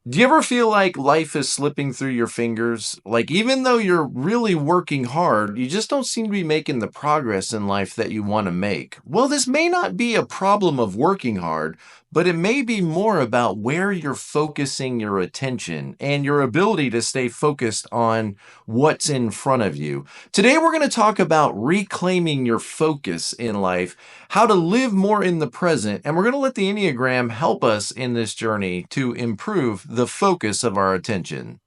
Do you ever feel like life is slipping through your fingers? Like, even though you're really working hard, you just don't seem to be making the progress in life that you want to make. Well, this may not be a problem of working hard, but it may be more about where you're focusing your attention and your ability to stay focused on what's in front of you. Today, we're going to talk about reclaiming your focus in life, how to live more in the present, and we're going to let the Enneagram help us in this journey to improve the focus of our attention.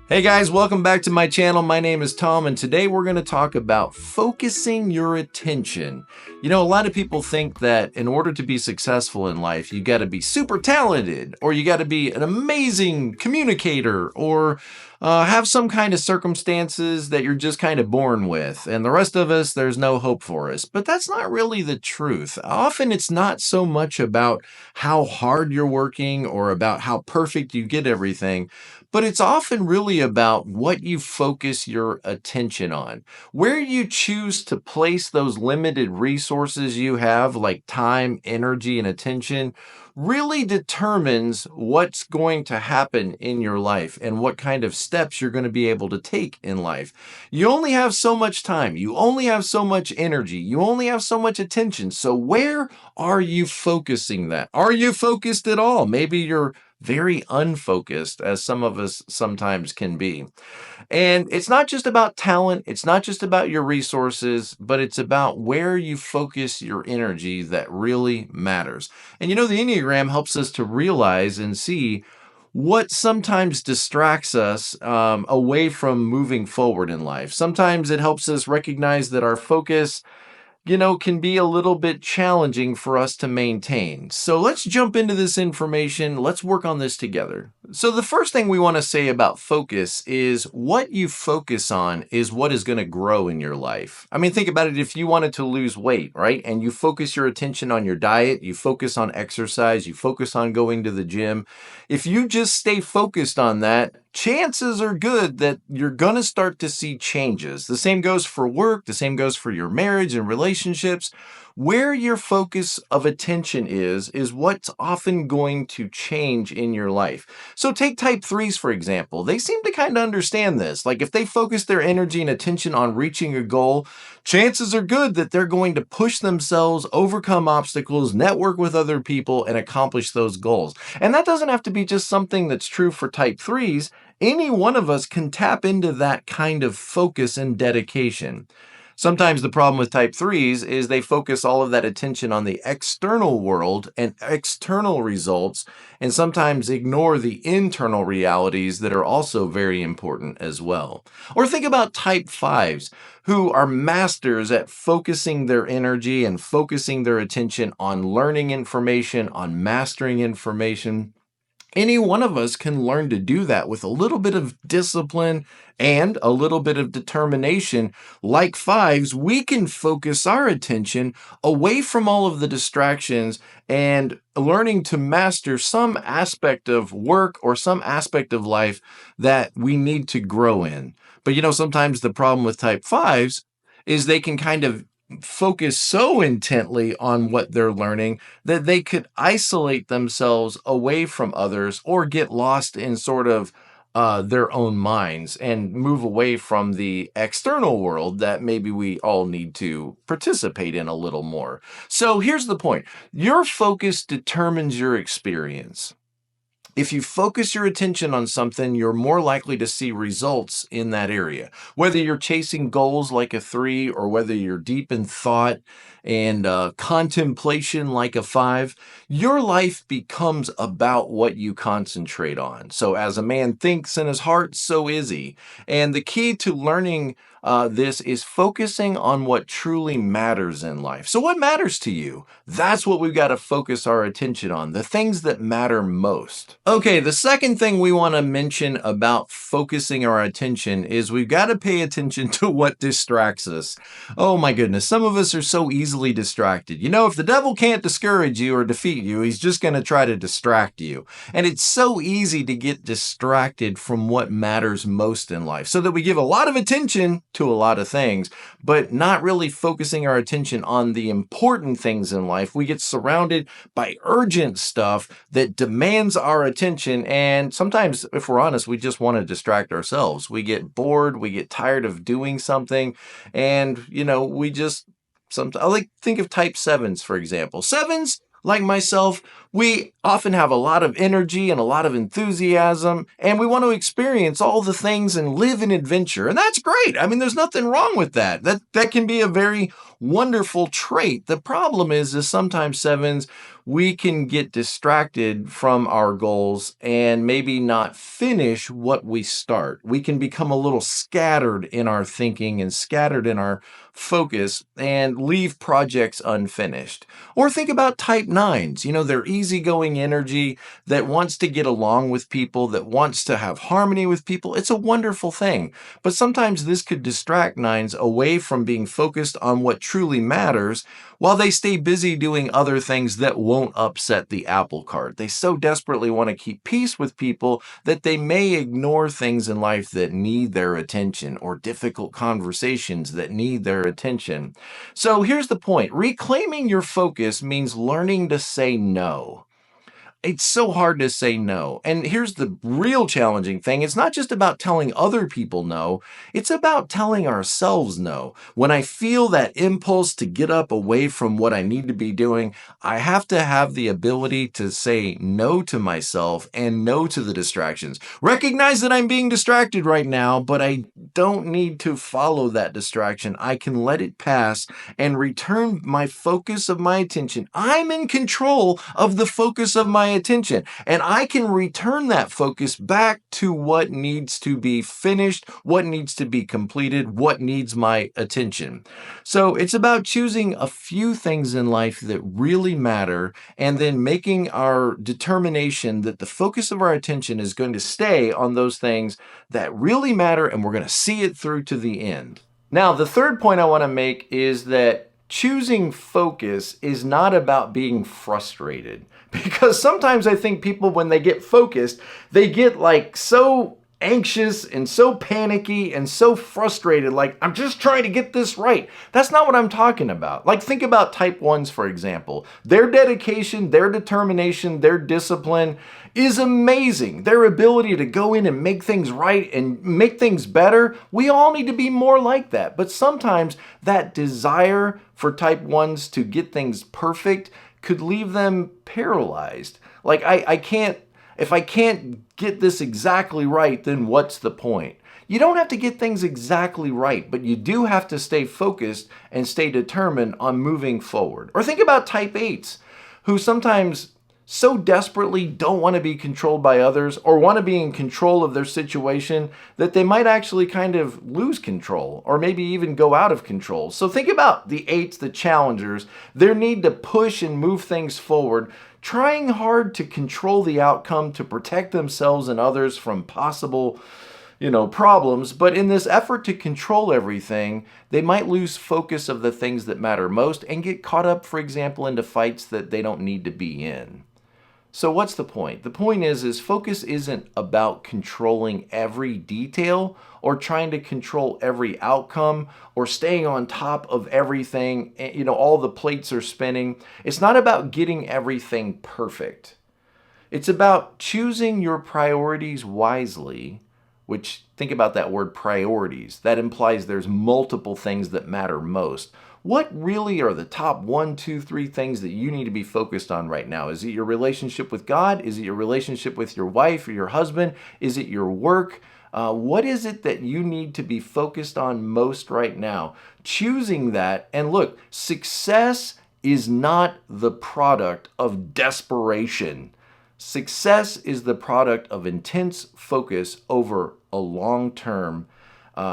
Hey guys, welcome back to my channel. My name is Tom, and today we're going to talk about focusing your attention. You know, a lot of people think that in order to be successful in life, you got to be super talented, or you got to be an amazing communicator, or have some kind of circumstances that you're just kind of born with, and the rest of us, there's no hope for us. But that's not really the truth. Often it's not so much about how hard you're working or about how perfect you get everything, but it's often really about what you focus your attention on. Where you choose to place those limited resources you have, like time, energy, and attention, really determines what's going to happen in your life and what kind of steps you're going to be able to take in life. You only have so much time. You only have so much energy. You only have so much attention. So where are you focusing that? Are you focused at all? Maybe you're very unfocused, as some of us sometimes can be. And it's not just about talent, it's not just about your resources, but it's about where you focus your energy that really matters. And you know, the Enneagram helps us to realize and see what sometimes distracts us away from moving forward in life. Sometimes it helps us recognize that our focus can be a little bit challenging for us to maintain. So let's jump into this information. Let's work on this together. So the first thing we want to say about focus is what you focus on is what is going to grow in your life. I mean, think about it. If you wanted to lose weight, right? And you focus your attention on your diet, you focus on exercise, you focus on going to the gym. If you just stay focused on that, chances are good that you're going to start to see changes. The same goes for work. The same goes for your marriage and relationships. Where your focus of attention is what's often going to change in your life. So take type 3s, for example. They seem to kind of understand this. Like if they focus their energy and attention on reaching a goal, chances are good that they're going to push themselves, overcome obstacles, network with other people, and accomplish those goals. And that doesn't have to be just something that's true for type 3s. Any one of us can tap into that kind of focus and dedication. Sometimes the problem with type 3s is they focus all of that attention on the external world and external results, and sometimes ignore the internal realities that are also very important as well. Or think about type 5s, who are masters at focusing their energy and focusing their attention on learning information, on mastering information. Any one of us can learn to do that with a little bit of discipline and a little bit of determination. Like 5s, we can focus our attention away from all of the distractions and learning to master some aspect of work or some aspect of life that we need to grow in. But sometimes the problem with type 5s is they can kind of focus so intently on what they're learning that they could isolate themselves away from others or get lost in sort of their own minds and move away from the external world that maybe we all need to participate in a little more. So here's the point. Your focus determines your experience. If you focus your attention on something, you're more likely to see results in that area. Whether you're chasing goals like a 3 or whether you're deep in thought and contemplation like a 5, your life becomes about what you concentrate on. So as a man thinks in his heart, so is he. And the key to learning this is focusing on what truly matters in life. So what matters to you? That's what we've got to focus our attention on, the things that matter most. Okay, the second thing we want to mention about focusing our attention is we've got to pay attention to what distracts us. Oh my goodness, some of us are so easily distracted. If the devil can't discourage you or defeat you, he's just going to try to distract you. And it's so easy to get distracted from what matters most in life, so that we give a lot of attention to a lot of things, but not really focusing our attention on the important things in life. We get surrounded by urgent stuff that demands our attention. And sometimes, if we're honest, we just want to distract ourselves. We get bored, we get tired of doing something, and, we just sometimes, I like think of type sevens, for example. Sevens, like myself, we often have a lot of energy and a lot of enthusiasm, and we want to experience all the things and live in adventure. And that's great. I mean, there's nothing wrong with that. That can be a very wonderful trait. The problem is sometimes sevens, we can get distracted from our goals and maybe not finish what we start. We can become a little scattered in our thinking and scattered in our focus and leave projects unfinished. Or think about type nines. They're easygoing energy that wants to get along with people, that wants to have harmony with people. It's a wonderful thing. But sometimes this could distract nines away from being focused on what truly matters while they stay busy doing other things that won't upset the apple cart. They so desperately want to keep peace with people that they may ignore things in life that need their attention or difficult conversations that need their attention. So here's the point. Reclaiming your focus means learning to say no. It's so hard to say no. And here's the real challenging thing. It's not just about telling other people no. It's about telling ourselves no. When I feel that impulse to get up away from what I need to be doing, I have to have the ability to say no to myself and no to the distractions. Recognize that I'm being distracted right now, but I don't need to follow that distraction. I can let it pass and return my focus of my attention. I'm in control of the focus of my attention, and I can return that focus back to what needs to be finished, what needs to be completed, what needs my attention. So it's about choosing a few things in life that really matter and then making our determination that the focus of our attention is going to stay on those things that really matter, and we're going to see it through to the end. Now, the third point I want to make is that choosing focus is not about being frustrated. Because sometimes I think people, when they get focused, they get so anxious and so panicky and so frustrated, like, I'm just trying to get this right. That's not what I'm talking about. Think about type ones, for example. Their dedication, their determination, their discipline is amazing. Their ability to go in and make things right and make things better, we all need to be more like that. But sometimes that desire for type ones to get things perfect could leave them paralyzed. If I can't get this exactly right, then what's the point? You don't have to get things exactly right, but you do have to stay focused and stay determined on moving forward. Or think about type 8s, who sometimes so desperately don't want to be controlled by others or want to be in control of their situation that they might actually kind of lose control or maybe even go out of control. So think about the 8s, the challengers, their need to push and move things forward, trying hard to control the outcome to protect themselves and others from possible problems, but in this effort to control everything, they might lose focus of the things that matter most and get caught up, for example, into fights that they don't need to be in. So what's the point? The point is focus isn't about controlling every detail or trying to control every outcome or staying on top of everything. All the plates are spinning. It's not about getting everything perfect. It's about choosing your priorities wisely, which, think about that word priorities. That implies there's multiple things that matter most. What really are the top 1, 2, 3 things that you need to be focused on right now? Is it your relationship with God? Is it your relationship with your wife or your husband? Is it your work? What is it that you need to be focused on most right now? Choosing that, and look, success is not the product of desperation. Success is the product of intense focus over a long term,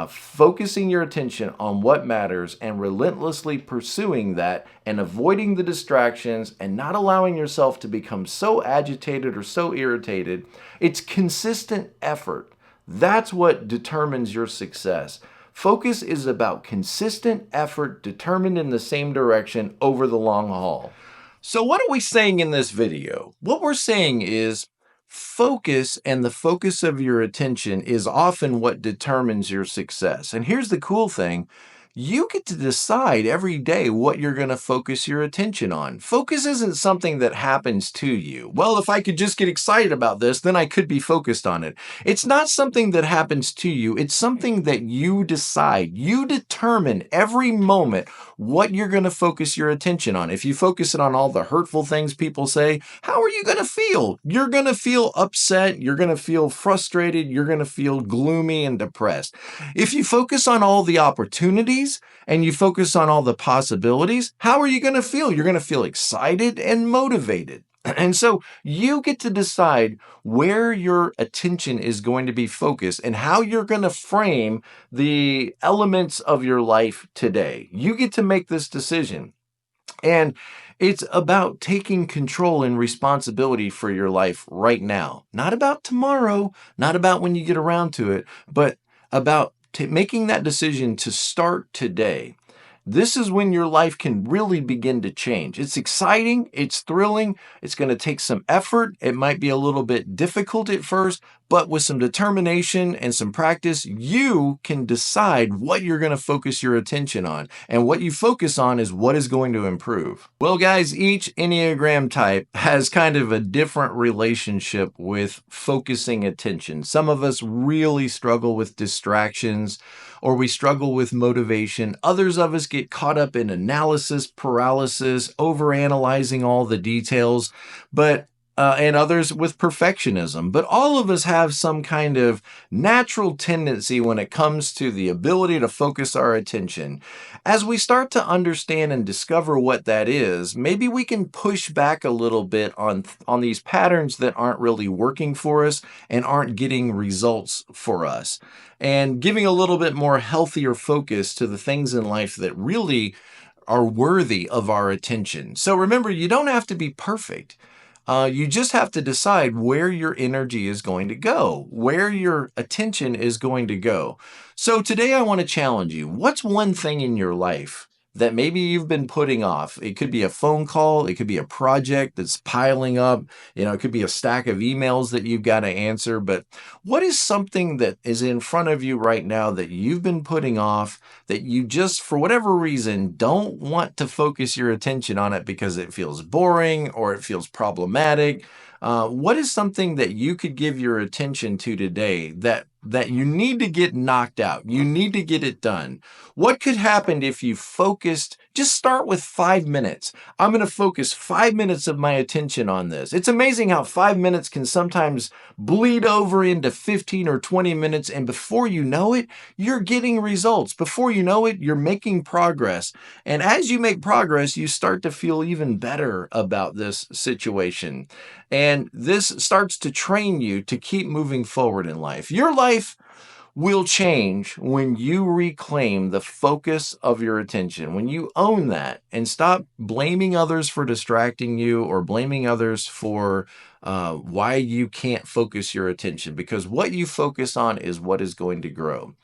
focusing your attention on what matters and relentlessly pursuing that and avoiding the distractions and not allowing yourself to become so agitated or so irritated. It's consistent effort. That's what determines your success. Focus is about consistent effort determined in the same direction over the long haul. So what are we saying in this video? What we're saying is Focus and the focus of your attention is often what determines your success. And here's the cool thing. You get to decide every day what you're going to focus your attention on. Focus isn't something that happens to you. Well, if I could just get excited about this, then I could be focused on it. It's not something that happens to you. It's something that you decide. You determine every moment what you're going to focus your attention on. If you focus it on all the hurtful things people say, how are you going to feel? You're going to feel upset. You're going to feel frustrated. You're going to feel gloomy and depressed. If you focus on all the opportunities and you focus on all the possibilities, how are you going to feel? You're going to feel excited and motivated. And so you get to decide where your attention is going to be focused and how you're going to frame the elements of your life today. You get to make this decision. And it's about taking control and responsibility for your life right now. Not about tomorrow, not about when you get around to it, but about making that decision to start today. This is when your life can really begin to change. It's exciting, it's thrilling, it's going to take some effort. It might be a little bit difficult at first, but with some determination and some practice, you can decide what you're going to focus your attention on. And what you focus on is what is going to improve. Well, guys, each Enneagram type has kind of a different relationship with focusing attention. Some of us really struggle with distractions, or we struggle with motivation. Others of us get caught up in analysis paralysis, overanalyzing all the details, and others with perfectionism. But all of us have some kind of natural tendency when it comes to the ability to focus our attention. As we start to understand and discover what that is, maybe we can push back a little bit on these patterns that aren't really working for us and aren't getting results for us, and giving a little bit more healthier focus to the things in life that really are worthy of our attention. So remember, you don't have to be perfect. You just have to decide where your energy is going to go, where your attention is going to go. So today I want to challenge you. What's one thing in your life that maybe you've been putting off? It could be a phone call. It could be a project that's piling up. It could be a stack of emails that you've got to answer. But what is something that is in front of you right now that you've been putting off, that you just, for whatever reason, don't want to focus your attention on it because it feels boring or it feels problematic? What is something that you could give your attention to today that you need to get knocked out? You need to get it done. What could happen if you focused? Just start with 5 minutes. I'm going to focus 5 minutes of my attention on this. It's amazing how 5 minutes can sometimes bleed over into 15 or 20 minutes. And before you know it, you're getting results. Before you know it, you're making progress. And as you make progress, you start to feel even better about this situation. And this starts to train you to keep moving forward in life. Your life will change when you reclaim the focus of your attention, when you own that and stop blaming others for distracting you or blaming others for why you can't focus your attention, because what you focus on is what is going to grow.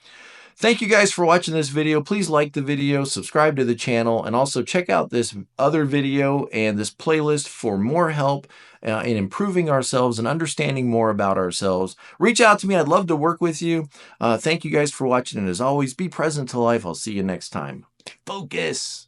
Thank you guys for watching this video. Please like the video, subscribe to the channel, and also check out this other video and this playlist for more help in improving ourselves and understanding more about ourselves. Reach out to me. I'd love to work with you. Thank you guys for watching, and as always, be present to life. I'll see you next time. Focus.